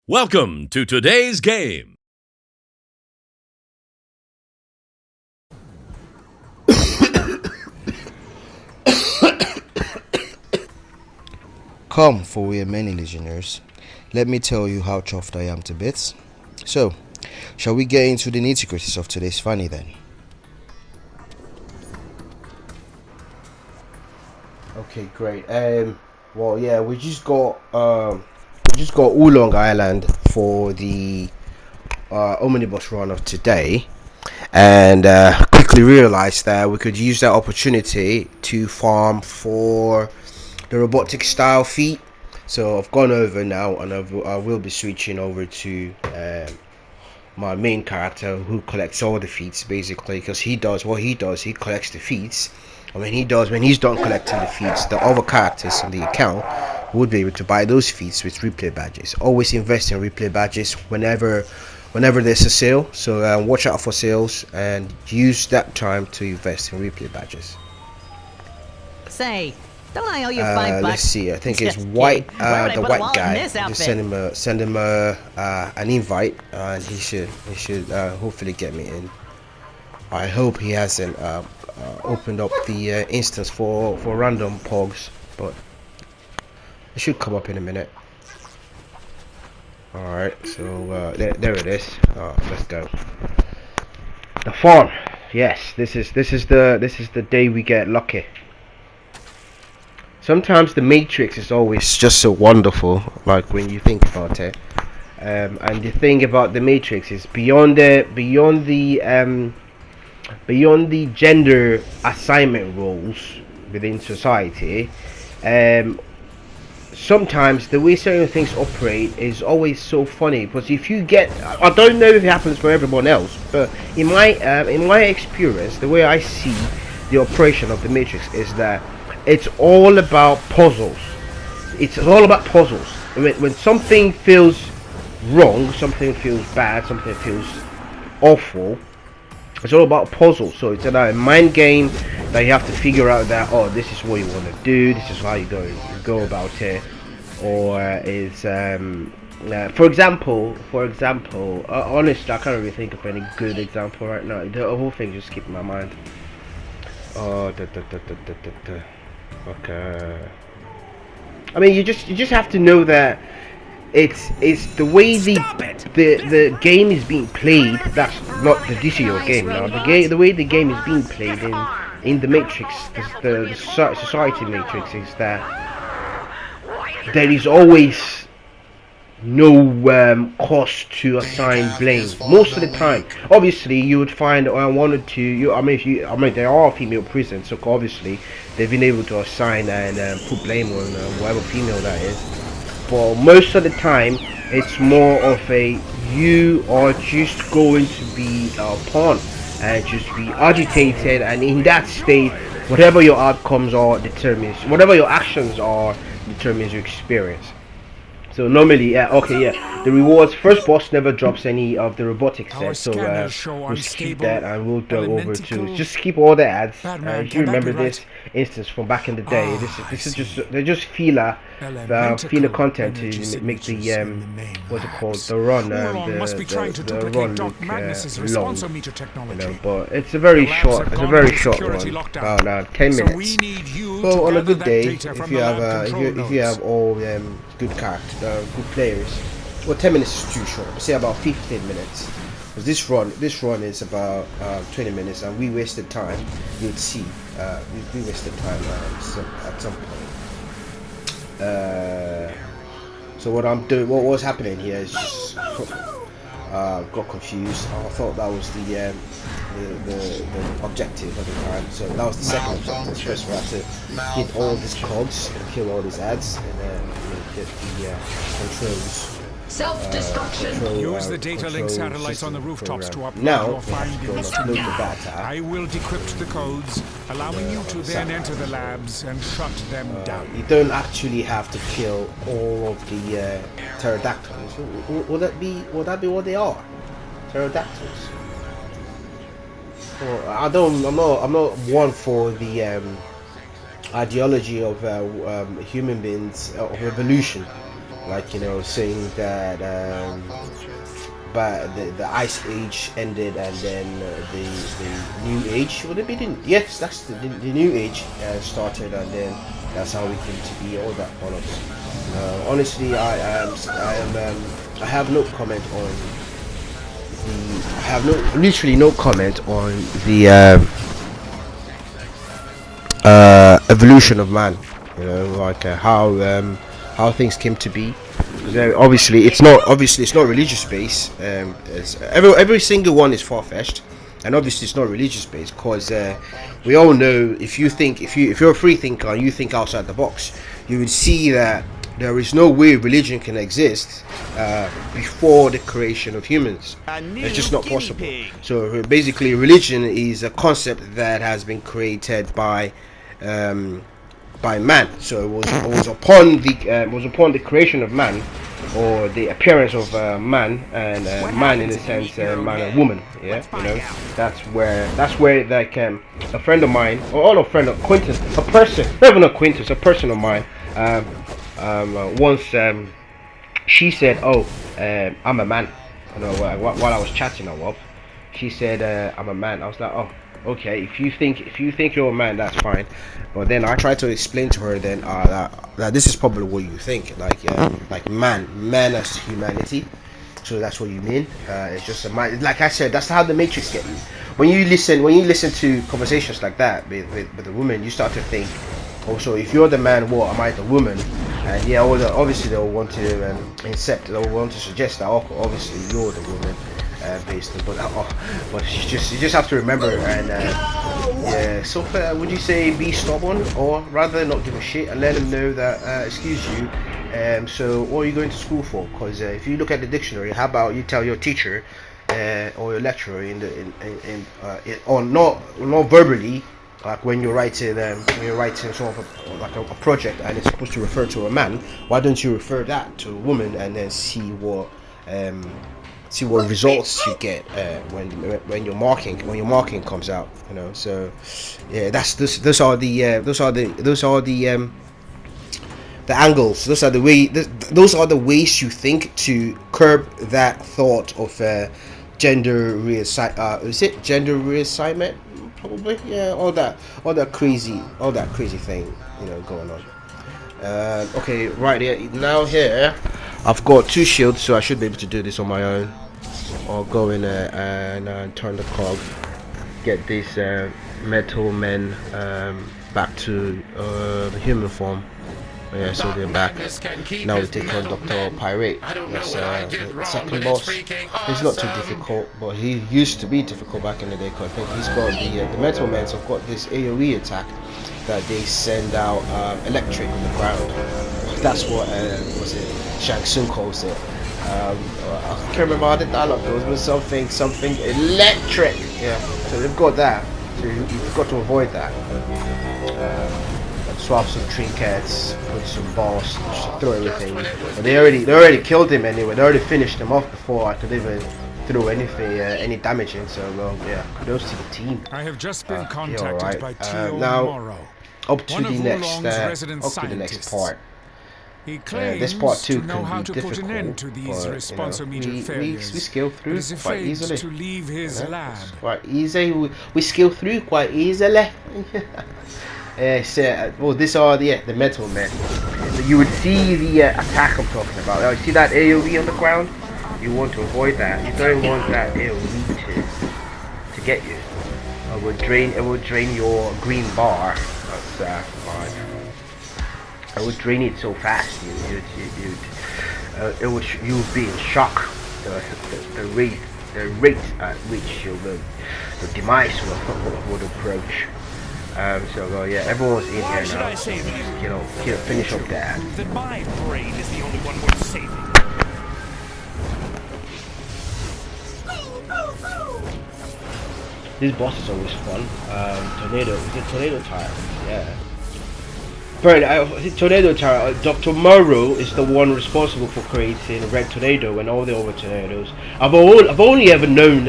Welcome to today's game. Come, for we are many listeners. Let me tell you how chuffed I am to bits. So, shall we get into the nitty-gritties of today's funny then? Okay, great. Well, yeah, we just got Oolong Island for the omnibus run of today, and quickly realized that we could use that opportunity to farm for the robotic style feat. So I've gone over now, and I will be switching over to my main character who collects all the feats basically, because he does what he does. He collects the feats, and when he's done collecting the feats, the other characters on the account would be able to buy those feats with replay badges. Always invest in replay badges whenever there's a sale. So watch out for sales and use that time to invest in replay badges. Say, don't I owe you $5? Let's see. I think it's Just white. kidding. Why would I The put a white wallet in guy. this Just outfit? send him an invite, and he should hopefully get me in. I hope he hasn't opened up the instance for random pogs, but it should come up in a minute. All right, so there it is. Let's go. The farm. Yes, this is the day we get lucky. Sometimes the Matrix is always just so wonderful, like when you think about it. And the thing about the Matrix is beyond the gender assignment roles within society. Sometimes the way certain things operate is always so funny, because if you get, I don't know if it happens for everyone else, but in my experience, the way I see the operation of the Matrix is that it's all about puzzles. It's all about puzzles. When something feels wrong, something feels bad, something feels awful, it's all about puzzles. So it's a mind game that you have to figure out that, oh, this is what you want to do, this is how you go about it. Or is for example, honestly, I can't really think of any good example right now. The whole thing just skipped my mind. Oh, okay. I mean, you just have to know that it's the way the game is being played. That's not the DCO game now. The way the game is being played in the Matrix, the society Matrix, is that there is always no cost to assign blame most of the time. Obviously, you would find one or two. I mean, there are female prisons, so obviously they've been able to assign and put blame on whatever female that is. But most of the time, it's more of a, you are just going to be a pawn and just be agitated, and in that state, whatever your outcomes are determines, whatever your actions are determines your experience. So normally, the rewards, first boss never drops any of the robotic set, so we'll skip that and we'll go over to just skip all the ads. If you remember this instance from back in the day, this is just, they're just filler content to make the what's it called, the run Oolong must be trying to duplicate Doc look Magnus's long. responsometer technology. But it's a very The labs short, have it's a gone very into short security one, lockdown. about 10 So minutes. we need you So to on a gather good that day, data if from you the have lab control if you have nodes. all good characters, good players, well, 10 minutes is too short. Say about 15 minutes. Because this run is about 20 minutes, and we wasted time. You'd see, we wasted time at some point. So what was happening here is just got confused. I thought that was the objective at the time. So that was the second objective. First we had to hit all these cogs and kill all these ads, and then get the controls. Self-destruction. Use the data link satellites on the rooftops to upload Now, your findings to upload me. the data. I will decrypt the codes, allowing you to then enter the labs and shut them down. You don't actually have to kill all of the pterodactyls. Will that be what they are? Pterodactyls. Well, I'm not one for the ideology of human beings of evolution. like, you know, saying that but the ice age ended, and then the new age, would it be yes, that's the new age started, and then that's how we came to be, all that bollocks. Honestly, I have no comment on literally no comment on the evolution of man, you know, like how things came to be. Obviously it's not religious based. Every single one is far-fetched, and obviously it's not religious based, because we all know, if you're a free thinker and you think outside the box, you would see that there is no way religion can exist before the creation of humans. It's just not possible. So basically, religion is a concept that has been created by man. So it was upon the creation of man, or the appearance of man, and man in the sense man and woman. Yeah, you know, that's where like a friend of mine, or not a friend, acquaintance, a person, not even acquaintance, a person of mine. Once she said, "Oh, I'm a man." You know, while I was chatting her up, she said, "I'm a man." I was like, "Oh, okay. If you think you're a man, that's fine." But then I tried to explain to her then that this is probably what you think, like man as humanity. So that's what you mean. It's just a man. Like I said, that's how the Matrix get you. When you listen to conversations like that with a woman, you start to think, also, if you're the man, what am I the woman? And yeah, obviously they'll want to they'll want to suggest that obviously you're the woman, based on, but you just have to remember, and yeah. So would you say be stubborn, or rather not give a shit and let them know that excuse you, so what are you going to school for? Because if you look at the dictionary, how about you tell your teacher or your lecturer or not verbally. Like when you're writing sort of a project, and it's supposed to refer to a man, why don't you refer that to a woman, and then see what results you get when your marking comes out, you know. So yeah, those are the angles. Those are the ways you think to curb that thought of gender reassignment. Probably, yeah, all that crazy thing, you know, going on. Okay, right here, I've got 2 shields, so I should be able to do this on my own. I'll go in there and turn the cog, get these metal men back to the human form. Yeah, so they're back. Now we take on Dr. Pirate. That's the second boss. He's not too difficult, but he used to be difficult back in the day, because I think he's got the Metal Men have got this AoE attack that they send out electric on the ground. That's what was it? Shang Tsung calls it. I can't remember how the dialogue goes, but something electric. Yeah, so they've got that. So you've got to avoid that. Swap some trinkets, put some boss, throw everything. But they already killed him anyway. They already finished him off before I could even throw anything, any damage in. So yeah, kudos to the team. I have just been contacted by T.O. Now Morrow, up to the next part. He claims this part 2 to know how can be to put an end to these difficult, responsometer failures. We scale through but is quite afraid easily. to leave his lab. Quite easy. We scale through quite easily. Well, these are the Metal Men. So you would see the attack I'm talking about. You see that AoE on the ground? You want to avoid that. You don't want that AoE to get you. It would drain your green bar. That's fine. I would drain it so fast. You would be in shock. The rate at which your demise would approach. So yeah, everyone's in here now. Finish up that. That my brain is the only one worth saving. This boss is always fun. Tornado Tire? Yeah. Tornado Tire. Dr. Morrow is the one responsible for creating Red Tornado and all the other tornadoes. I've only ever known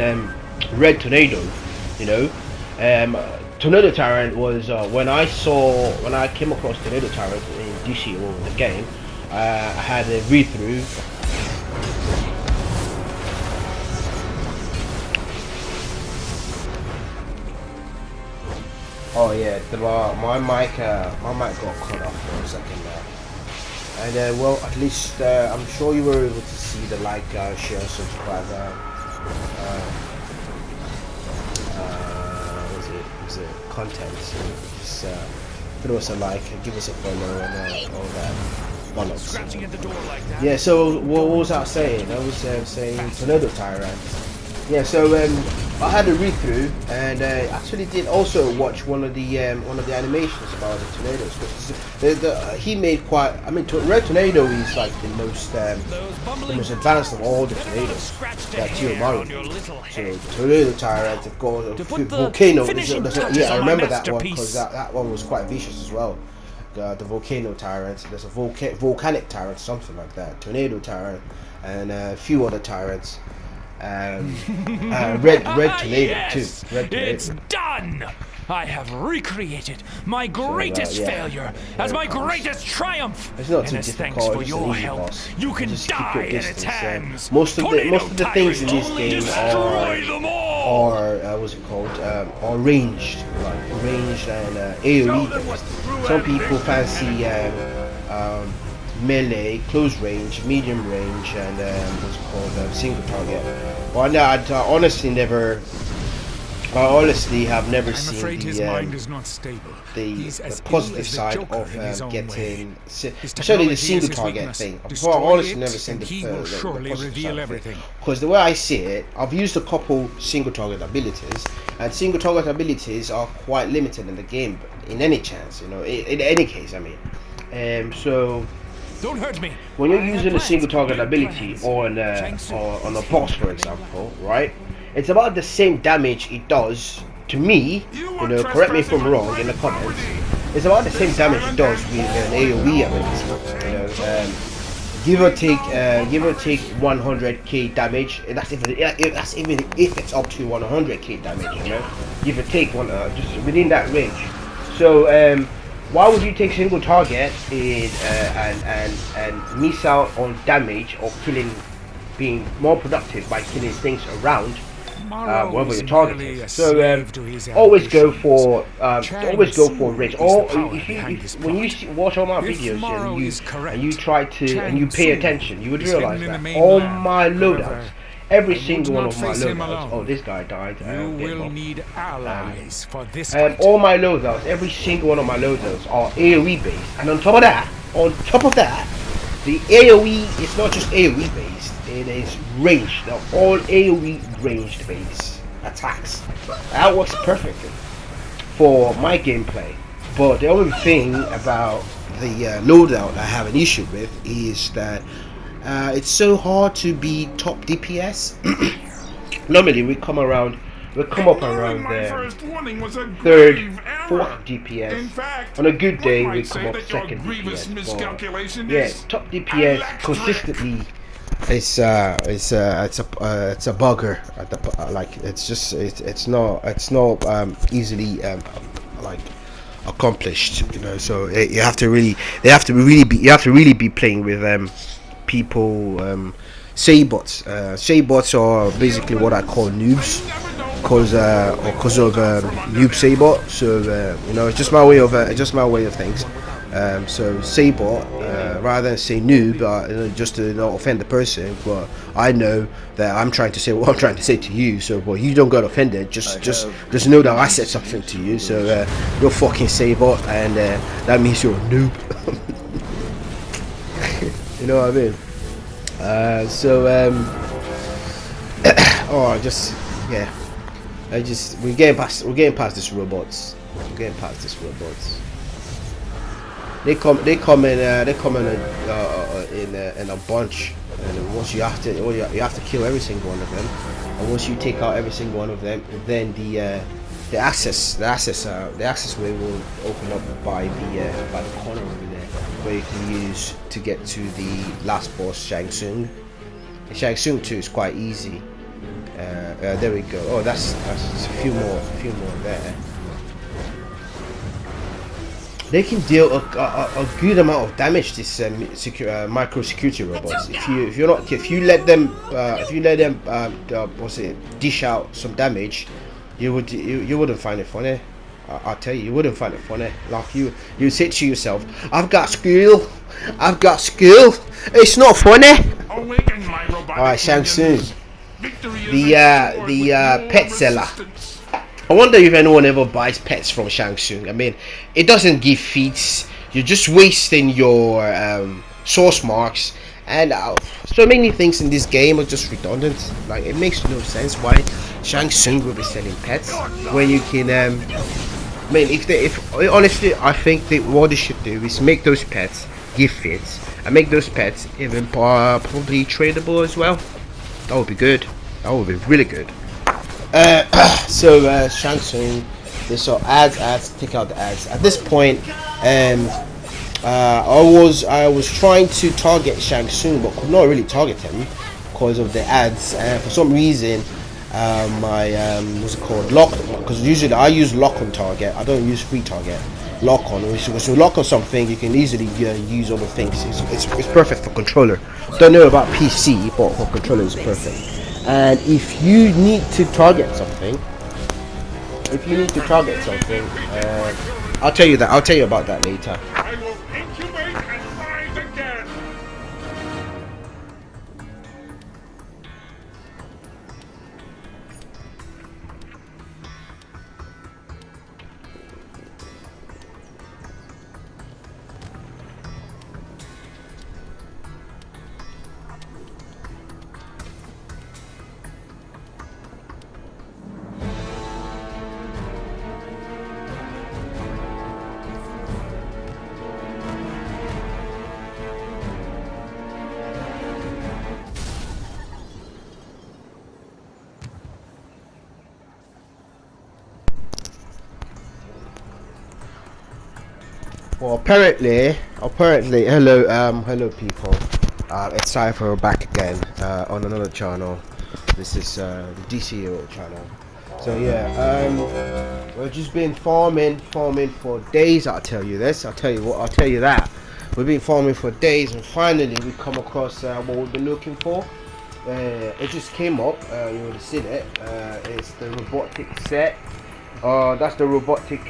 Red Tornado, you know. Tornado Tyrant was when I came across Tornado Tyrant in DC or the game. I had a read through. Oh yeah, my mic got cut off for a second there. And well, at least I'm sure you were able to see the like, share, subscribe. Was it content? So just throw us a like, give us a follow, and all that. Scratching at the door like that. Yeah. So what was I saying? I was saying Tornado Tyrant. Yeah. So I had a read through, and actually did also watch one of the animations about the tornadoes. Because he made quite. I mean, Red Tornado is like the most advanced of all the tornadodos that Tiyomaru. So Tornado Tyrant, of course, Volcano. Yeah, I remember that one because that one was quite vicious as well. The Volcano Tyrant. There's a Volcanic Tyrant, something like that. Tornado Tyrant, and a few other tyrants. Red Tornado Yes, too. Red Tornado. It's done! I have recreated my greatest failure as my greatest triumph. It's not and too as difficult. thanks for It's your easy, help, boss. you can Just keep die your at its distance. hands. Most of the things in this game destroy them all. are what's it called? Are ranged, like ranged and AOE based. Some people fancy melee, close range, medium range, and what's it called, single target. Well, no, I honestly have never seen his mind is not stable. the positive side of getting, especially the single target thing. I've honestly never seen the positive side of it. Because the way I see it, I've used a couple single target abilities, and single target abilities are quite limited in the game. But in any chance, you know, in any case, I mean, so. Don't hurt me. When you're using a single target ability on a boss, for example, right? It's about the same damage it does to me. You know, correct me if I'm wrong in the comments. It's about the same damage it does with an AOE ability. You know, give or take 100k damage. That's even if it's up to 100k damage. You know, give or take one, just within that range. So why would you take single target and miss out on damage or killing, being more productive by killing things around wherever you're targeting? So always go for range. Or if when you watch all my videos and you try to and you pay attention, you would realize that all my loadouts. Every single one of my loadouts. Oh, this guy died. You will need allies for this. All my loadouts, every single one of my loadouts are AOE based, and on top of that, the AOE is not just AOE based; it is ranged. They're all AOE ranged based attacks. That works perfectly for my gameplay. But the only thing about the loadout I have an issue with is that. It's so hard to be top DPS. Normally we come up around the third, fourth DPS. On a good day we come up second DPS. But, yeah, top DPS consistently. It's a bugger. Like it's not easily like accomplished. You know, so you have to really be playing with people, Saybots. Saybots are basically what I call noobs, because of noob Saybot. So you know, it's just my way of things. So Saybot, rather than say noob, just to not offend the person, but I know that I'm trying to say what I'm trying to say to you. So well, you don't get offended. Just know that I said something to you. So you're fucking Saybot, and that means you're a noob. You know what I mean? We're getting past this robots. They come in a bunch, and once you have to kill every single one of them, and once you take out every single one of them, then the access way will open up by the corner over there, where you can use to get to the last boss, Shang Tsung. Shang Tsung 2 is quite easy. There we go. Oh, that's a few more there. they can deal a good amount of damage. This micro security robots. If you let them dish out some damage, you wouldn't find it funny. I'll tell you, you wouldn't find it funny. Like you say to yourself, I've got skill. It's not funny. Alright, Shang Tsung, the pet seller. I wonder if anyone ever buys pets from Shang Tsung. I mean, it doesn't give feats. You're just wasting your source marks, and so many things in this game are just redundant. Like, it makes no sense why Shang Tsung will be selling pets when you can. I mean, if honestly, I think what they should do is make those pets give fits, and make those pets even probably tradable as well. That would be good. That would be really good. So Shang Tsung, they saw ads, take out the ads. At this point, I was trying to target Shang Tsung, but could not really target him because of the ads. For some reason, my what's it called, lock, because usually I use lock on target. I don't use free target. Lock on, so lock on something, you can easily use other things. It's perfect for controller. Don't know about PC, but for controller it's perfect. And if you need to target something, I'll tell you that. I'll tell you about that later. I will incubate and rise again. Well, apparently, hello people. It's Cypharr back again on another channel. This is the DCO channel. So yeah, we've just been farming for days. I'll tell you this. I'll tell you that. We've been farming for days, and finally we come across what we've been looking for. It just came up. You would have seen it. It's the robotic set. That's the robotic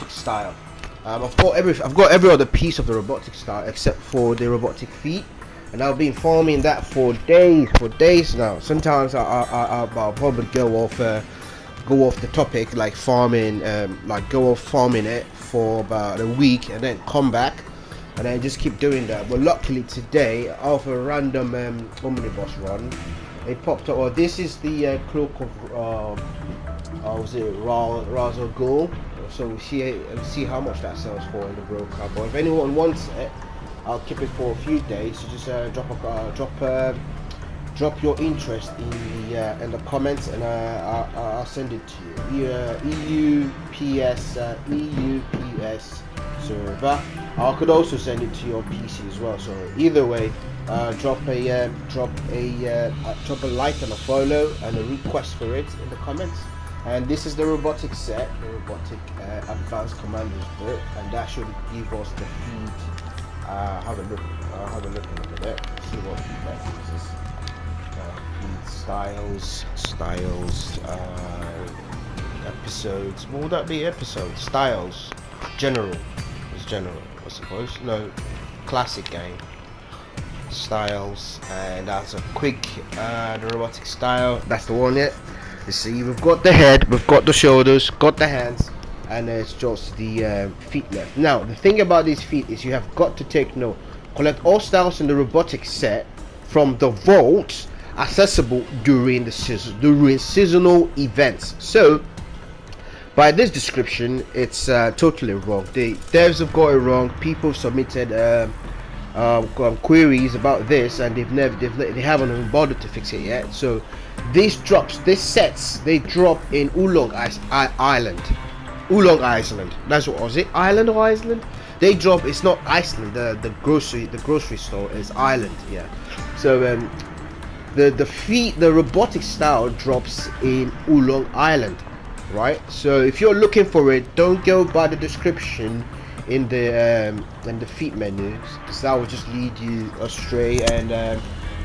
style. I've got every other piece of the robotic style except for the robotic feet, and I've been farming that for days now. Sometimes I'll probably go off the topic, like farming, go off farming it for about a week and then come back, and then just keep doing that. But luckily today, off a random omnibus run, it popped up. Oh, this is the cloak of was it Ra's Ghul? So we'll see how much that sells for in the broker. But if anyone wants it, I'll keep it for a few days. So just drop your interest in the comments, and I'll send it to you. EUPS server. I could also send it to your PC as well. So either way, drop a like and a follow and a request for it in the comments. And this is the robotic set, the robotic advanced commanders book, and that should give us the feed. Have a look at it. See what that is. Styles, episodes. What would that be? Episodes, styles, general. It's general, I suppose. No, classic game. Styles, and that's a quick. The robotic style. That's the one. Yet. You see, we've got the head, we've got the shoulders, got the hands, and it's just the feet left. Now, the thing about these feet is you have got to take note. Collect all styles in the robotic set from the vaults accessible during the seasonal events. So, by this description, it's totally wrong. The devs have got it wrong. People submitted queries about this, and they haven't even bothered to fix it yet. So these sets, they drop in Oolong Island. Oolong Island. That's what was it? Island or Iceland? They drop. It's not Iceland. The grocery store is Island. Yeah. So the robotic style drops in Oolong Island. right? So if you're looking for it, don't go by the description in the feed menus, because that will just lead you astray and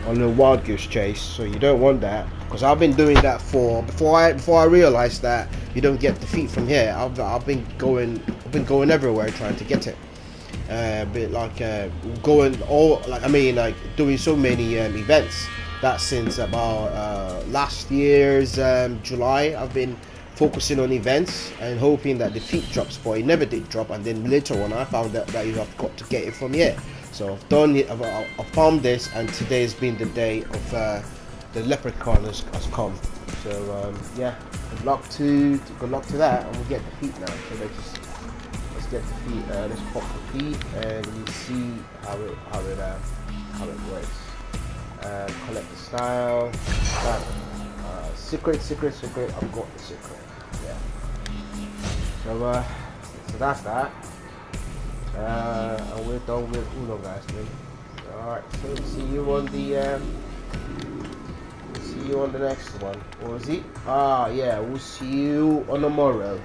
on a wild goose chase. So you don't want that, because I've been doing that before I realized that you don't get the feed from here. I've been going everywhere trying to get it. But like doing so many events that since about last year's July. I've been focusing on events and hoping that the feed drops, but it never did drop. And then later on I found that you have got to get it from here. So I've done it. I've found this, and today has been the day of the leprechaun has come. So yeah, good luck to that, and we'll get the feet now. So let's get the feet. Let's pop the feet, and we'll see how it works. Collect the style. Secret. I've got the secret. Yeah. So that's that. And we're done with Oolong, guys. Alright, so see you on the next one. Or is it? Yeah, we'll see you on tomorrow.